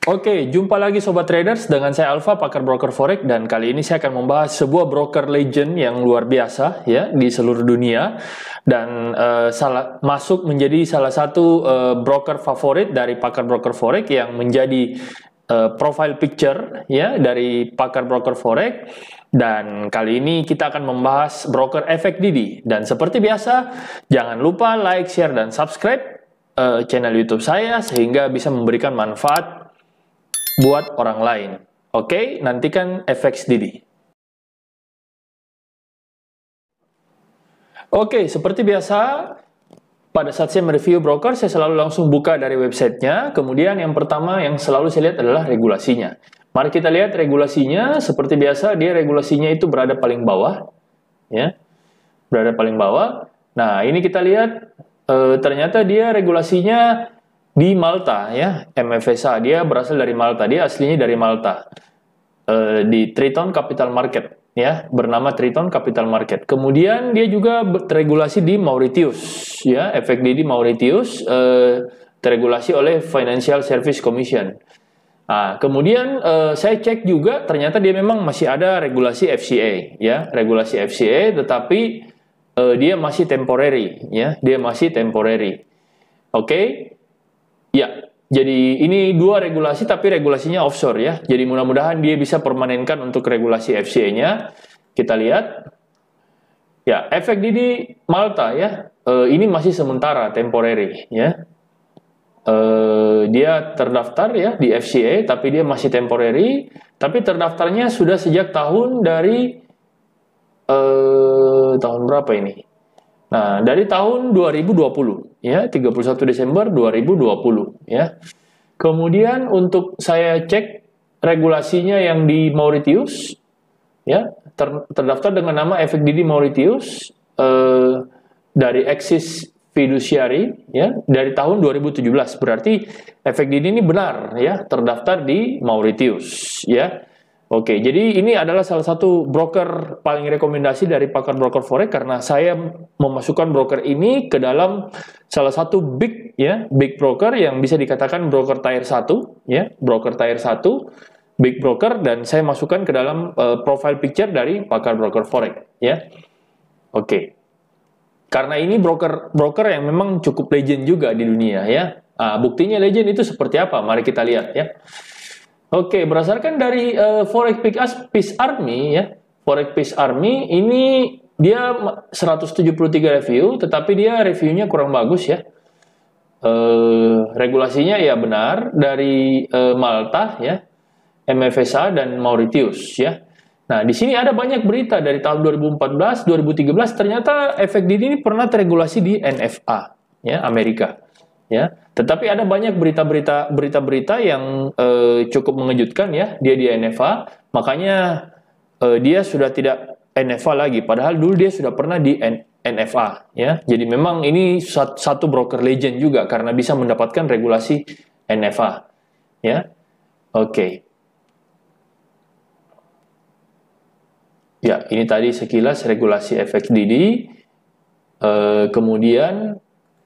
Oke, jumpa lagi Sobat Traders dengan saya Alfa, pakar broker forex, dan kali ini saya akan membahas sebuah broker legend yang luar biasa ya di seluruh dunia dan masuk menjadi salah satu broker favorit dari pakar broker forex yang menjadi profile picture ya dari pakar broker forex. Dan kali ini kita akan membahas broker FXDD, dan seperti biasa jangan lupa like, share, dan subscribe channel YouTube saya sehingga bisa memberikan manfaat buat orang lain. Oke, nantikan FXDD. Oke, seperti biasa, pada saat saya mereview broker, saya selalu langsung buka dari websitenya. Kemudian yang pertama yang selalu saya lihat adalah regulasinya. Mari kita lihat regulasinya. Seperti biasa, dia regulasinya itu berada paling bawah, ya, berada paling bawah. Nah, ini kita lihat ternyata dia regulasinya di Malta ya, MFSA, dia berasal dari Malta, dia aslinya dari Malta, di Triton Capital Market ya, bernama Triton Capital Market. Kemudian dia juga teregulasi di Mauritius ya, FXDD Mauritius, teregulasi oleh Financial Service Commission. Nah, kemudian saya cek juga ternyata dia memang masih ada regulasi FCA ya, regulasi FCA, tetapi dia masih temporary ya, dia masih temporary. Oke. Ya, jadi ini dua regulasi tapi regulasinya offshore ya. Jadi mudah-mudahan dia bisa permanenkan untuk regulasi FCA-nya. Kita lihat. Ya, FXDD Malta ya. Ini masih sementara, temporary ya. Dia terdaftar ya di FCA tapi dia masih temporary. Tapi terdaftarnya sudah sejak tahun dari tahun berapa ini? Nah, dari tahun 2020 ya, 31 Desember 2020 ya. Kemudian untuk saya cek regulasinya yang di Mauritius ya, terdaftar dengan nama FXDD Mauritius dari Axis Fiduciary ya, dari tahun 2017. Berarti FXDD ini benar ya, terdaftar di Mauritius ya. Oke, jadi ini adalah salah satu broker paling rekomendasi dari pakar broker forex karena saya memasukkan broker ini ke dalam salah satu big broker yang bisa dikatakan broker tier 1 ya, broker tier 1, big broker, dan saya masukkan ke dalam profile picture dari pakar broker forex ya. Oke. Karena ini broker yang memang cukup legend juga di dunia ya. Buktinya legend itu seperti apa? Mari kita lihat ya. Oke, berdasarkan dari Forex Peace Army ya, Forex Peace Army ini dia 173 review, tetapi dia reviewnya kurang bagus ya. Regulasinya ya benar dari Malta ya, MFSA dan Mauritius ya. Nah, di sini ada banyak berita dari tahun 2014, 2013 ternyata FXDD ini pernah teregulasi di NFA ya, Amerika. Ya, tetapi ada banyak berita-berita yang cukup mengejutkan ya, dia di NFA, makanya dia sudah tidak NFA lagi, padahal dulu dia sudah pernah di NFA ya. Jadi memang ini satu broker legend juga karena bisa mendapatkan regulasi NFA ya. Oke. Ya, ini tadi sekilas regulasi FXDD. Kemudian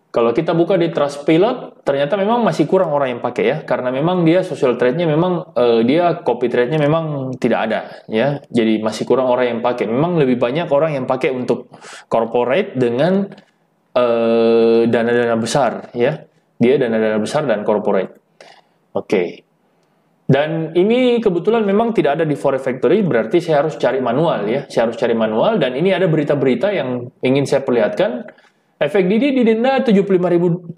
kalau kita buka di Trustpilot, ternyata memang masih kurang orang yang pakai ya, karena memang dia social trade-nya memang dia copy trade-nya memang tidak ada ya. Jadi masih kurang orang yang pakai. Memang lebih banyak orang yang pakai untuk corporate dengan dana-dana besar ya. Dia dana-dana besar dan corporate. Oke. Dan ini kebetulan memang tidak ada di Forex Factory, berarti saya harus cari manual ya. Saya harus cari manual, dan ini ada berita-berita yang ingin saya perlihatkan. FXDD didenda $75.000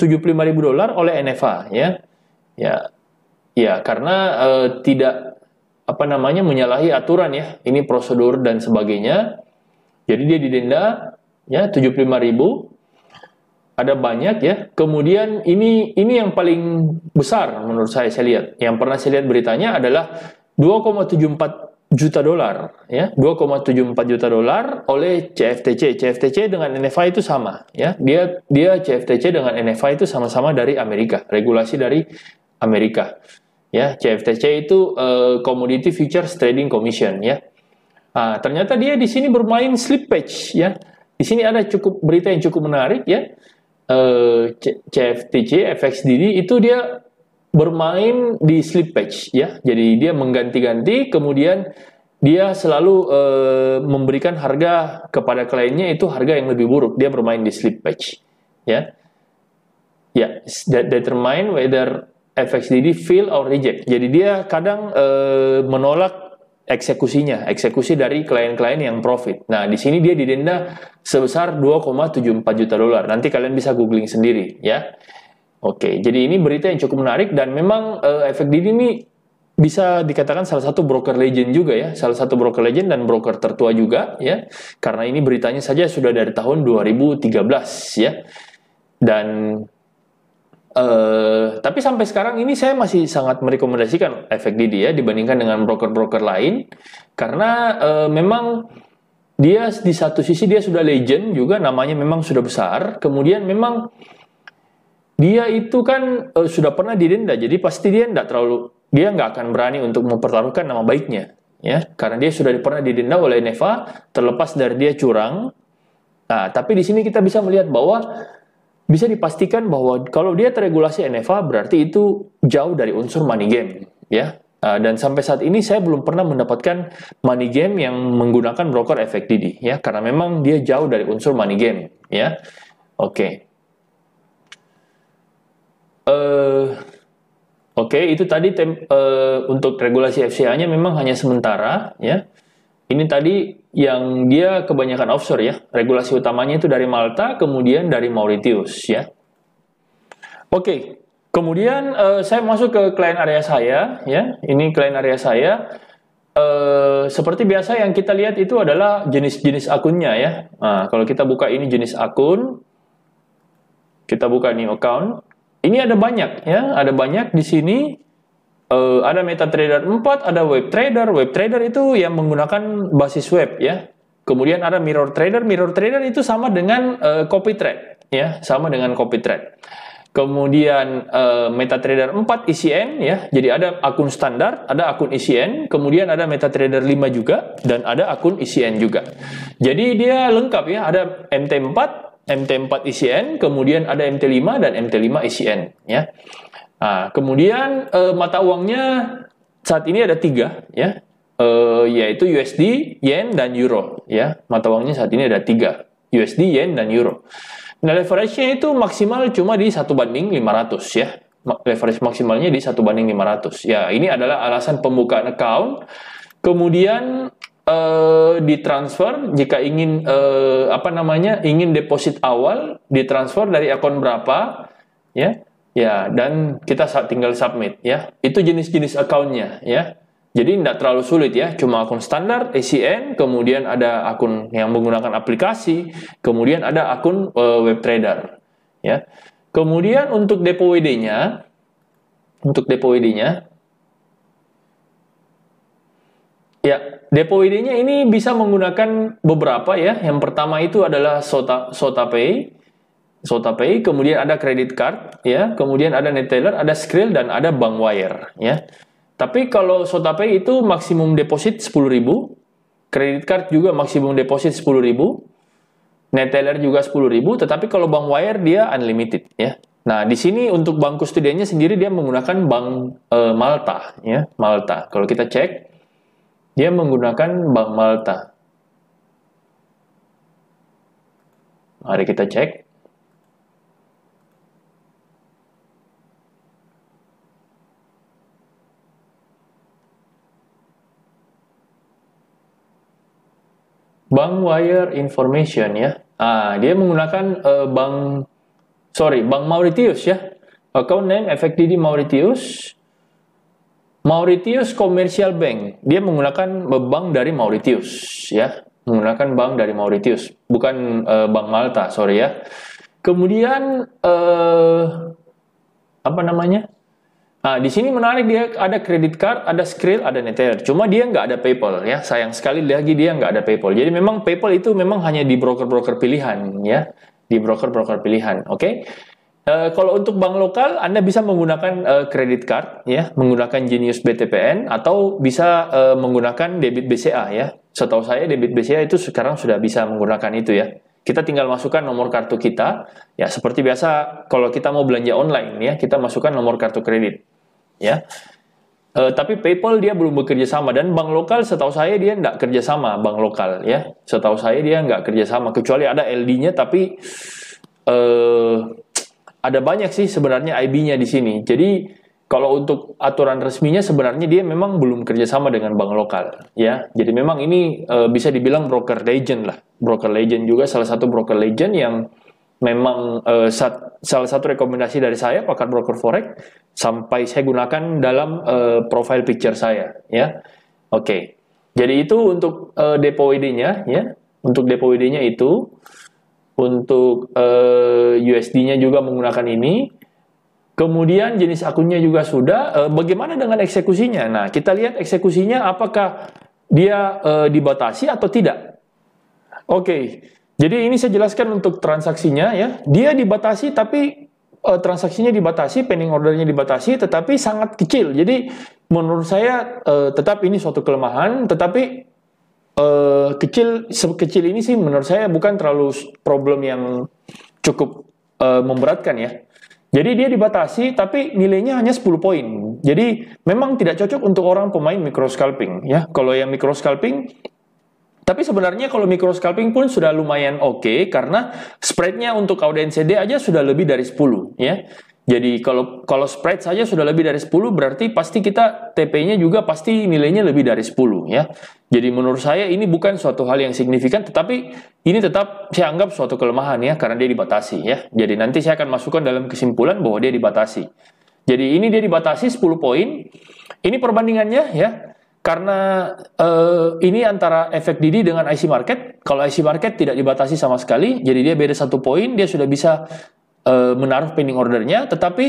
oleh NFA ya. Ya, karena tidak menyalahi aturan ya. Ini prosedur dan sebagainya. Jadi dia didenda ya 75.000. Ada banyak ya. Kemudian ini yang paling besar menurut saya lihat. Yang pernah saya lihat beritanya adalah $2,74 juta ya, $2,74 juta oleh CFTC. CFTC dengan NFA itu sama ya. Dia CFTC dengan NFA itu sama-sama dari Amerika, regulasi dari Amerika. Ya, CFTC itu Commodity Futures Trading Commission ya. Ternyata dia di sini bermain slippage ya. Di sini ada berita yang cukup menarik ya. CFTC FXDD itu dia bermain di slip patch ya. Jadi dia mengganti-ganti, kemudian dia selalu memberikan harga kepada kliennya itu harga yang lebih buruk. Dia bermain di slip patch ya. Ya, determine whether FXDD fail or reject. Jadi dia kadang menolak eksekusi dari klien-klien yang profit. Nah, di sini dia didenda sebesar 2,74 juta dolar. Nanti kalian bisa googling sendiri ya. Oke, jadi ini berita yang cukup menarik dan memang FXDD ini bisa dikatakan salah satu broker legend juga ya, salah satu broker legend dan broker tertua juga ya. Karena ini beritanya saja sudah dari tahun 2013 ya. Dan tapi sampai sekarang ini saya masih sangat merekomendasikan FXDD ya dibandingkan dengan broker-broker lain karena memang dia di satu sisi dia sudah legend juga, namanya memang sudah besar, kemudian memang dia itu kan sudah pernah didenda, jadi pasti dia nggak akan berani untuk mempertaruhkan nama baiknya ya, karena dia sudah pernah didenda oleh NEFA terlepas dari dia curang. Nah, tapi di sini kita bisa melihat bahwa bisa dipastikan bahwa kalau dia terregulasi NFA berarti itu jauh dari unsur money game ya. Dan sampai saat ini saya belum pernah mendapatkan money game yang menggunakan broker FXDD ya, karena memang dia jauh dari unsur money game ya. Oke. Oke, itu tadi untuk regulasi FCA-nya memang hanya sementara ya. Ini tadi yang dia kebanyakan offshore ya. Regulasi utamanya itu dari Malta, kemudian dari Mauritius ya. Oke, kemudian saya masuk ke klien area saya ya. Ini klien area saya. Seperti biasa yang kita lihat itu adalah jenis-jenis akunnya ya. Nah, kalau kita buka ini jenis akun, kita buka new account. Ini ada banyak ya, ada banyak di sini. Ada MetaTrader 4, ada WebTrader. WebTrader itu yang menggunakan basis web ya. Kemudian ada MirrorTrader. MirrorTrader itu sama dengan CopyTrade ya, sama dengan CopyTrade. Kemudian MetaTrader 4 ECN ya. Jadi ada akun standar, ada akun ECN, kemudian ada MetaTrader 5 juga dan ada akun ECN juga. Jadi dia lengkap ya, ada MT4, MT4 ECN, kemudian ada MT5 dan MT5 ECN ya. Nah, kemudian mata uangnya saat ini ada 3 ya, yaitu USD, Yen, dan Euro ya. Mata uangnya saat ini ada 3, USD, Yen, dan Euro. Nah, leverage-nya itu maksimal cuma di 1/500 ya. Leverage maksimalnya di 1/500. Ya, ini adalah alasan pembukaan account. Kemudian ditransfer jika ingin ingin deposit awal, ditransfer dari akun berapa ya. Ya, dan kita tinggal submit ya. Itu jenis-jenis akunnya ya. Jadi tidak terlalu sulit ya, cuma akun standar, ECN, kemudian ada akun yang menggunakan aplikasi, kemudian ada akun WebTrader ya. Kemudian untuk depo WD-nya, ya, depo WD-nya ini bisa menggunakan beberapa ya. Yang pertama itu adalah SotaPay, kemudian ada credit card, ya, kemudian ada Neteller, ada Skrill, dan ada bank wire, ya. Tapi kalau SotaPay itu maksimum deposit 10.000, credit card juga maksimum deposit 10.000, Neteller juga 10.000, tetapi kalau bank wire dia unlimited, ya. Nah, di sini untuk bank kustodiannya sendiri dia menggunakan bank Malta, ya, Malta. Kalau kita cek, dia menggunakan bank Malta. Mari kita cek. Bank wire information ya. Dia menggunakan bank Mauritius ya. Account name FXDD Mauritius. Mauritius Commercial Bank. Dia menggunakan bank dari Mauritius ya. Menggunakan bank dari Mauritius, bukan bank Malta, sorry ya. Kemudian di sini menarik, dia ada credit card, ada Skrill, ada Neteller. Cuma dia nggak ada PayPal ya. Sayang sekali lagi dia nggak ada PayPal. Jadi memang PayPal itu memang hanya di broker-broker pilihan ya, di broker-broker pilihan. Oke. Kalau untuk bank lokal, Anda bisa menggunakan credit card ya, menggunakan Genius BTPN atau bisa menggunakan debit BCA ya. Setahu saya debit BCA itu sekarang sudah bisa menggunakan itu ya. Kita tinggal masukkan nomor kartu kita, ya seperti biasa kalau kita mau belanja online ya, kita masukkan nomor kartu kredit. ya. Tapi PayPal dia belum bekerja sama, dan bank lokal setahu saya dia nggak kerja sama, bank lokal ya. Setahu saya dia nggak kerja sama, kecuali ada LD-nya, tapi ada banyak sih sebenarnya IB-nya di sini. Jadi kalau untuk aturan resminya sebenarnya dia memang belum kerjasama dengan bank lokal ya. Jadi memang ini bisa dibilang broker legend lah. Broker legend juga salah satu broker legend yang memang salah satu rekomendasi dari saya, pakar broker forex, sampai saya gunakan dalam profile picture saya ya. Oke. Jadi itu untuk depo WD-nya ya. Untuk depo WD-nya itu, untuk USD-nya juga menggunakan ini. Kemudian jenis akunnya juga sudah. Bagaimana dengan eksekusinya? Nah, kita lihat eksekusinya apakah dia dibatasi atau tidak. Oke, jadi ini saya jelaskan untuk transaksinya ya. Dia dibatasi, tapi transaksinya dibatasi, pending ordernya dibatasi, tetapi sangat kecil. Jadi menurut saya tetap ini suatu kelemahan, tetapi sekecil ini sih menurut saya bukan terlalu problem yang cukup memberatkan ya. Jadi dia dibatasi, tapi nilainya hanya 10 poin. Jadi memang tidak cocok untuk orang pemain micro scalping ya. Kalau yang micro scalping, tapi sebenarnya kalau micro scalping pun sudah lumayan oke, karena spreadnya untuk AUD/NZD aja sudah lebih dari 10 ya. Jadi kalau spread saja sudah lebih dari 10, berarti pasti kita TP-nya juga pasti nilainya lebih dari 10 ya. Jadi menurut saya ini bukan suatu hal yang signifikan, tetapi ini tetap saya anggap suatu kelemahan ya, karena dia dibatasi ya. Jadi nanti saya akan masukkan dalam kesimpulan bahwa dia dibatasi. Jadi ini dia dibatasi 10 poin. Ini perbandingannya ya. Karena ini antara efek Didi dengan IC Market. Kalau IC Market tidak dibatasi sama sekali, jadi dia beda 1 poin, dia sudah bisa menaruh pending ordernya. Tetapi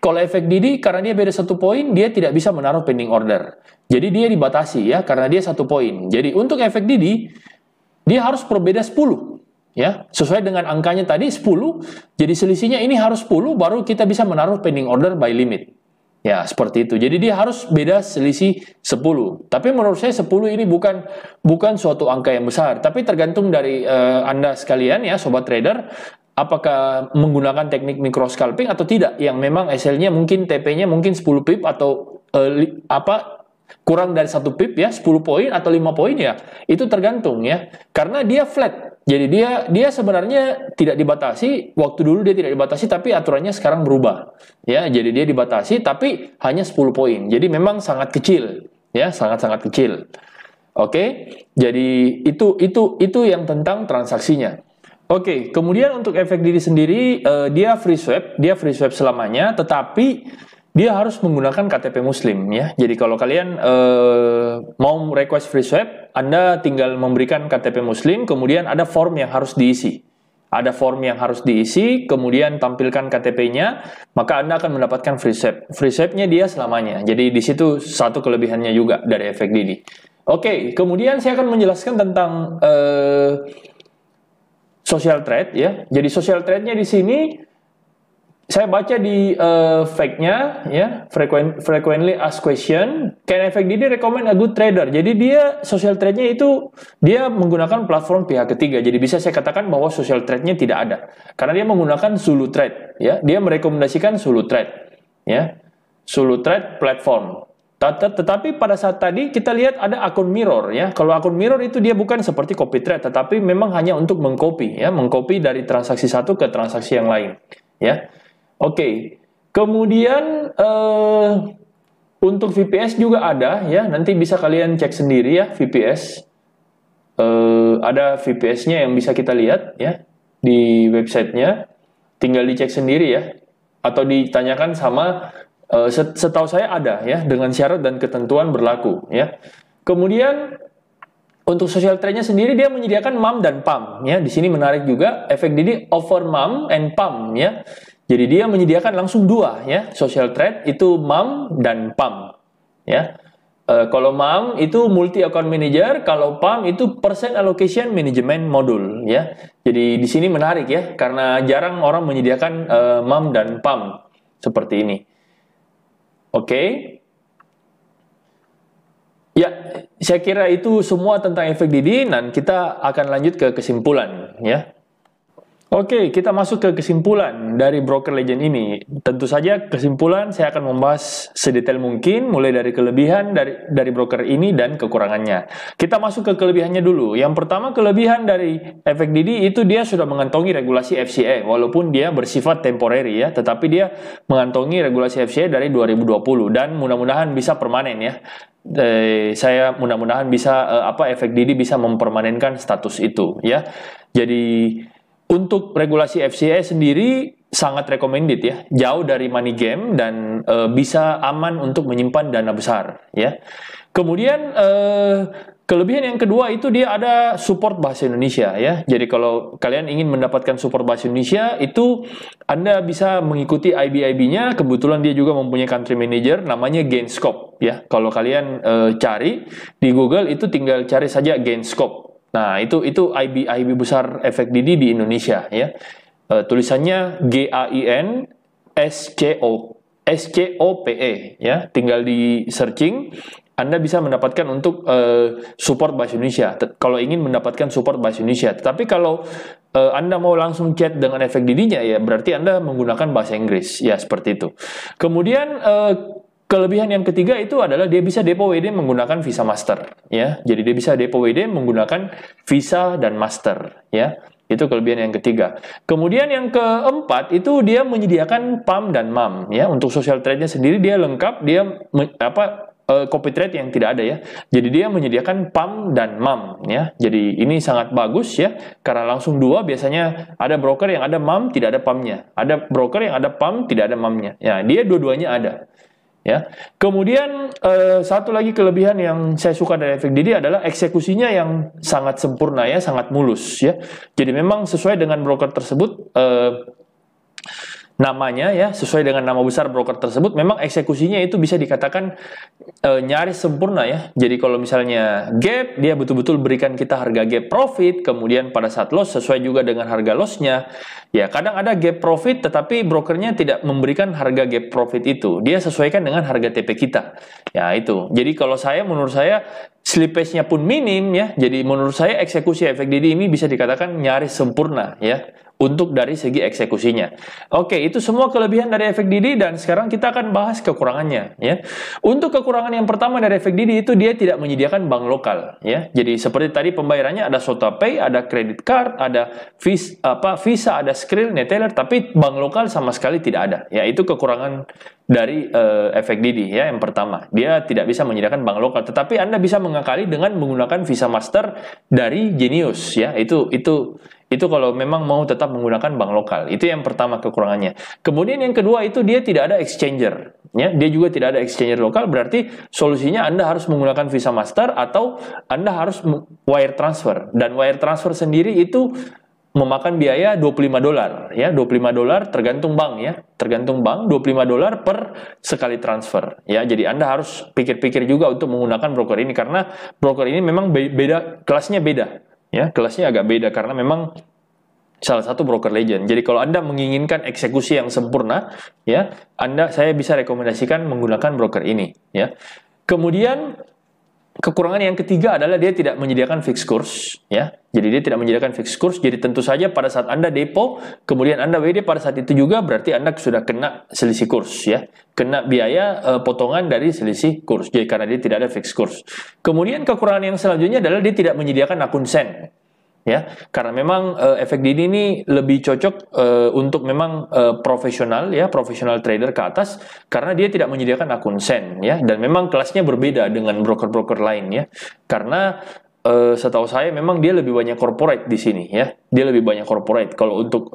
kalau efek Didi, karena dia beda 1 poin, dia tidak bisa menaruh pending order. Jadi dia dibatasi ya, karena dia 1 poin. Jadi untuk efek Didi, dia harus berbeda 10 ya, sesuai dengan angkanya tadi 10. Jadi selisihnya ini harus 10, baru kita bisa menaruh pending order by limit. Ya, seperti itu. Jadi dia harus beda selisih 10. Tapi menurut saya 10 ini bukan suatu angka yang besar. Tapi tergantung dari Anda sekalian ya, sobat trader, apakah menggunakan teknik micro scalping atau tidak. Yang memang SL-nya mungkin TP-nya mungkin 10 pip atau kurang dari 1 pip ya, 10 poin atau 5 poin ya. Itu tergantung ya. Karena dia flat. Jadi dia sebenarnya tidak dibatasi. Waktu dulu dia tidak dibatasi, tapi aturannya sekarang berubah. Ya, jadi dia dibatasi tapi hanya 10 poin. Jadi memang sangat kecil, ya, sangat-sangat kecil. Oke. Jadi itu yang tentang transaksinya. Oke, kemudian untuk efek Didi sendiri, dia free swap selamanya, tetapi dia harus menggunakan KTP Muslim ya. Jadi kalau kalian mau request free swap, Anda tinggal memberikan KTP Muslim, kemudian ada form yang harus diisi. Ada form yang harus diisi, kemudian tampilkan KTP-nya, maka Anda akan mendapatkan free swap. Free swap-nya dia selamanya. Jadi di situ satu kelebihannya juga dari efek Didi. Oke, kemudian saya akan menjelaskan tentang social trade ya. Jadi social trade-nya di sini saya baca di fact-nya ya, frequently asked question, can efek Didi recommend a good trader. Jadi dia social trade-nya itu dia menggunakan platform pihak ketiga. Jadi bisa saya katakan bahwa social trade-nya tidak ada. Karena dia menggunakan Zulu Trade ya. Dia merekomendasikan Zulu Trade ya. Zulu Trade platform. Tetapi pada saat tadi kita lihat ada akun mirror ya. Kalau akun mirror itu dia bukan seperti copy trade, tetapi memang hanya untuk mengcopy ya, mengcopy dari transaksi satu ke transaksi yang lain ya. Oke, kemudian untuk VPS juga ada ya, nanti bisa kalian cek sendiri ya VPS. Ada VPS-nya yang bisa kita lihat ya di websitenya, tinggal dicek sendiri ya, atau ditanyakan sama, setahu saya ada ya, dengan syarat dan ketentuan berlaku ya. Kemudian untuk social trade-nya sendiri dia menyediakan MAM dan PAM ya. Di sini menarik juga, efek Didi offer MAM and PAM ya. Jadi dia menyediakan langsung dua ya, social trade itu MAM dan PAM ya. Kalau MAM itu multi account manager, kalau PAM itu percent allocation management module ya. Jadi di sini menarik ya, karena jarang orang menyediakan MAM dan PAM seperti ini. Oke. Ya, saya kira itu semua tentang efek Didi, dan kita akan lanjut ke kesimpulan ya. Oke, kita masuk ke kesimpulan dari Broker Legend ini. Tentu saja kesimpulan saya akan membahas sedetail mungkin, mulai dari kelebihan dari broker ini dan kekurangannya. Kita masuk ke kelebihannya dulu. Yang pertama, kelebihan dari efek Didi itu dia sudah mengantongi regulasi FCA, walaupun dia bersifat temporary ya, tetapi dia mengantongi regulasi FCA dari 2020 dan mudah-mudahan bisa permanen ya. Saya mudah-mudahan bisa efek Didi bisa mempermanenkan status itu ya. Jadi untuk regulasi FCA sendiri sangat recommended ya, jauh dari money game dan bisa aman untuk menyimpan dana besar ya. Kemudian kelebihan yang kedua itu dia ada support bahasa Indonesia ya. Jadi kalau kalian ingin mendapatkan support bahasa Indonesia itu Anda bisa mengikuti IB-IB-nya. Kebetulan dia juga mempunyai country manager namanya Gainscope ya. Kalau kalian cari di Google itu tinggal cari saja Gainscope. Nah, itu IB besar efek Didi di Indonesia ya. Tulisannya GAINSCOPE ya. Tinggal di searching, Anda bisa mendapatkan untuk support bahasa Indonesia. Kalau ingin mendapatkan support bahasa Indonesia. Tetapi kalau Anda mau langsung chat dengan efek Didinya ya, berarti Anda menggunakan bahasa Inggris ya, seperti itu. Kemudian kelebihan yang ketiga itu adalah dia bisa depo WD menggunakan Visa Master ya. Jadi dia bisa depo WD menggunakan Visa dan Master ya. Itu kelebihan yang ketiga. Kemudian yang keempat itu dia menyediakan PAM dan MAM ya. Untuk social trade-nya sendiri dia lengkap, dia copy trade yang tidak ada ya. Jadi dia menyediakan PAM dan MAM ya. Jadi ini sangat bagus ya. Karena langsung dua, biasanya ada broker yang ada MAM tidak ada PAM-nya. Ada broker yang ada PAM tidak ada MAM-nya. Ya, dia dua-duanya ada. Ya, kemudian satu lagi kelebihan yang saya suka dari efek Didi adalah eksekusinya yang sangat sempurna ya, sangat mulus ya. Jadi memang sesuai dengan broker tersebut namanya ya, sesuai dengan nama besar broker tersebut, memang eksekusinya itu bisa dikatakan nyaris sempurna ya. Jadi kalau misalnya gap, dia betul-betul berikan kita harga gap profit, kemudian pada saat loss sesuai juga dengan harga lossnya. Ya, kadang ada gap profit tetapi brokernya tidak memberikan harga gap profit itu. Dia sesuaikan dengan harga TP kita. Ya, itu. Jadi kalau menurut saya slippage-nya pun minim ya. Jadi menurut saya eksekusi efek Didi ini bisa dikatakan nyaris sempurna ya. Untuk dari segi eksekusinya. Oke, itu semua kelebihan dari efek Didi dan sekarang kita akan bahas kekurangannya ya. Untuk kekurangan yang pertama dari efek Didi itu dia tidak menyediakan bank lokal ya. Jadi seperti tadi pembayarannya ada SotaPay, ada credit card, ada Visa, ada Skrill, Neteller, tapi bank lokal sama sekali tidak ada. Ya, itu kekurangan dari efek Didi ya. Yang pertama, dia tidak bisa menyediakan bank lokal, tetapi Anda bisa mengakali dengan menggunakan Visa Master dari Genius ya. Itu kalau memang mau tetap menggunakan bank lokal. Itu yang pertama kekurangannya. Kemudian yang kedua itu dia tidak ada exchanger. Ya, dia juga tidak ada exchanger lokal, berarti solusinya Anda harus menggunakan Visa Master atau Anda harus wire transfer. Dan wire transfer sendiri itu memakan biaya $25 ya, $25 tergantung bank ya. Tergantung bank, $25 per sekali transfer ya. Jadi Anda harus pikir-pikir juga untuk menggunakan broker ini karena broker ini memang beda, kelasnya beda. Ya, kelasnya agak beda karena memang salah satu broker legend. Jadi kalau Anda menginginkan eksekusi yang sempurna, ya, saya bisa rekomendasikan menggunakan broker ini, ya. Kemudian kekurangan yang ketiga adalah dia tidak menyediakan fixed course, ya. Jadi dia tidak menyediakan fixed course. Jadi tentu saja pada saat Anda depo, kemudian Anda WD pada saat itu juga berarti Anda sudah kena selisih kurs, ya. Kena biaya potongan dari selisih kurs. Jadi karena dia tidak ada fixed course. Kemudian kekurangan yang selanjutnya adalah dia tidak menyediakan akun SEN. Ya, karena memang efek Didi ini lebih cocok untuk memang profesional ya, profesional trader ke atas karena dia tidak menyediakan akun SEN ya, dan memang kelasnya berbeda dengan broker-broker lain ya. Karena setahu saya memang dia lebih banyak corporate di sini ya. Dia lebih banyak corporate. Kalau untuk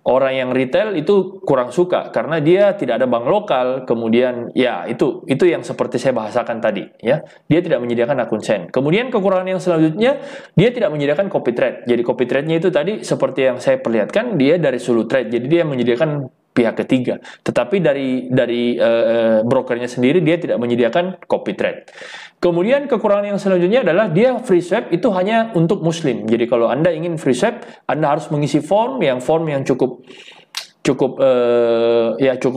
orang yang retail itu kurang suka karena dia tidak ada bank lokal, kemudian ya itu yang seperti saya bahasakan tadi ya. Dia tidak menyediakan akun SEN. Kemudian kekurangan yang selanjutnya dia tidak menyediakan copy trade. Jadi copy trade-nya itu tadi seperti yang saya perlihatkan dia dari solo trade. Jadi dia menyediakan pihak ketiga. Tetapi dari brokernya sendiri dia tidak menyediakan copy trade. Kemudian kekurangan yang selanjutnya adalah dia free swap itu hanya untuk muslim. Jadi kalau Anda ingin free swap, Anda harus mengisi form yang cukup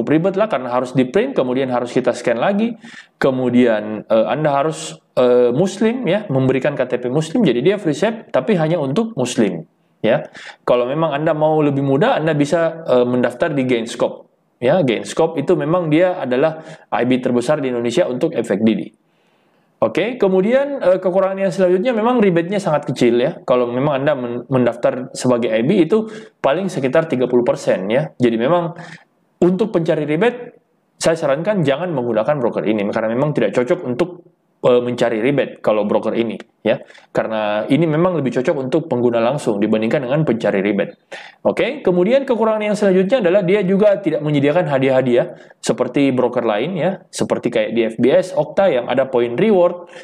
ribet lah karena harus di print, kemudian harus kita scan lagi, kemudian Anda harus muslim ya, memberikan KTP muslim. Jadi dia free swap tapi hanya untuk muslim ya. Kalau memang Anda mau lebih mudah, Anda bisa mendaftar di GainScope. Ya, GainScope itu memang dia adalah IB terbesar di Indonesia untuk efek Didi. Oke, kemudian kekurangan yang selanjutnya memang rebate-nya sangat kecil ya. Kalau memang Anda mendaftar sebagai IB itu paling sekitar 30% ya. Jadi memang untuk pencari rebate, saya sarankan jangan menggunakan broker ini karena memang tidak cocok untuk mencari rebate kalau broker ini ya, karena ini memang lebih cocok untuk pengguna langsung dibandingkan dengan pencari rebate. Oke, kemudian kekurangan yang selanjutnya adalah dia juga tidak menyediakan hadiah-hadiah seperti broker lain ya, seperti kayak di FBS, Okta yang ada point reward,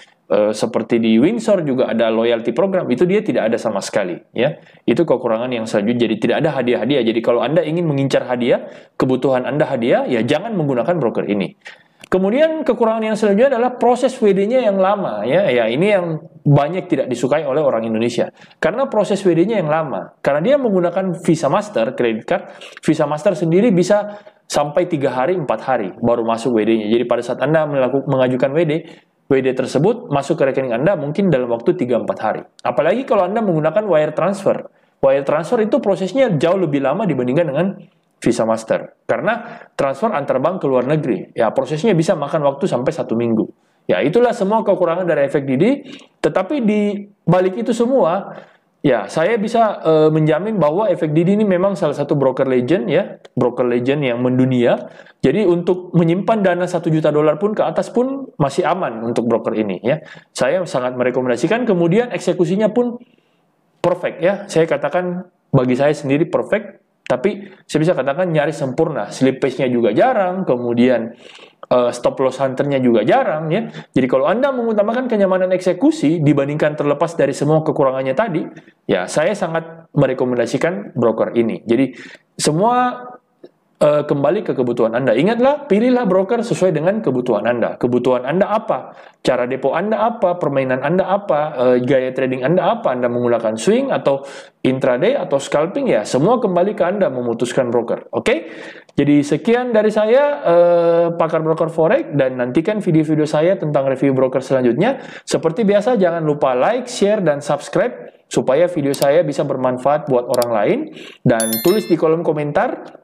seperti di Windsor juga ada loyalty program, itu dia tidak ada sama sekali ya. Itu kekurangan yang selanjutnya, jadi tidak ada hadiah-hadiah. Jadi kalau Anda ingin mengincar hadiah, kebutuhan Anda hadiah, ya jangan menggunakan broker ini. Kemudian kekurangan yang selanjutnya adalah proses WD-nya yang lama ya. Ya, ini yang banyak tidak disukai oleh orang Indonesia. Karena proses WD-nya yang lama. Karena dia menggunakan Visa Master, credit card, Visa Master sendiri bisa sampai 3 hari, 4 hari baru masuk WD-nya. Jadi pada saat Anda mengajukan WD tersebut masuk ke rekening Anda mungkin dalam waktu 3-4 hari. Apalagi kalau Anda menggunakan wire transfer. Wire transfer itu prosesnya jauh lebih lama dibandingkan dengan Visa Master. Karena transfer antar bank ke luar negeri. Ya, prosesnya bisa makan waktu sampai 1 minggu. Ya, itulah semua kekurangan dari efek Didi. Tetapi di balik itu semua, ya, saya bisa menjamin bahwa efek Didi ini memang salah satu broker legend ya. Broker legend yang mendunia. Jadi untuk menyimpan dana $1 juta pun ke atas pun masih aman untuk broker ini ya. Saya sangat merekomendasikan. Kemudian eksekusinya pun perfect ya. Saya katakan bagi saya sendiri perfect. Tapi saya bisa katakan nyaris sempurna. Slippage-nya juga jarang, kemudian stop loss hunter-nya juga jarang ya. Jadi kalau Anda mengutamakan kenyamanan eksekusi dibandingkan terlepas dari semua kekurangannya tadi, ya saya sangat merekomendasikan broker ini. Jadi semua kembali ke kebutuhan Anda. Ingatlah, pilihlah broker sesuai dengan kebutuhan Anda. Kebutuhan Anda apa? Cara depo Anda apa? Permainan Anda apa? Gaya trading Anda apa? Anda menggunakan swing atau intraday atau scalping ya? Semua kembali ke Anda memutuskan broker. Oke? Jadi sekian dari saya, pakar broker forex, dan nantikan video-video saya tentang review broker selanjutnya. Seperti biasa, jangan lupa like, share, dan subscribe supaya video saya bisa bermanfaat buat orang lain. Dan tulis di kolom komentar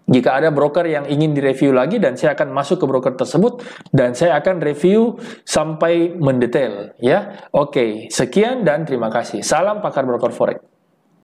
jika ada broker yang ingin direview lagi, dan saya akan masuk ke broker tersebut dan saya akan review sampai mendetail ya. Oke, sekian dan terima kasih. Salam pakar broker forex.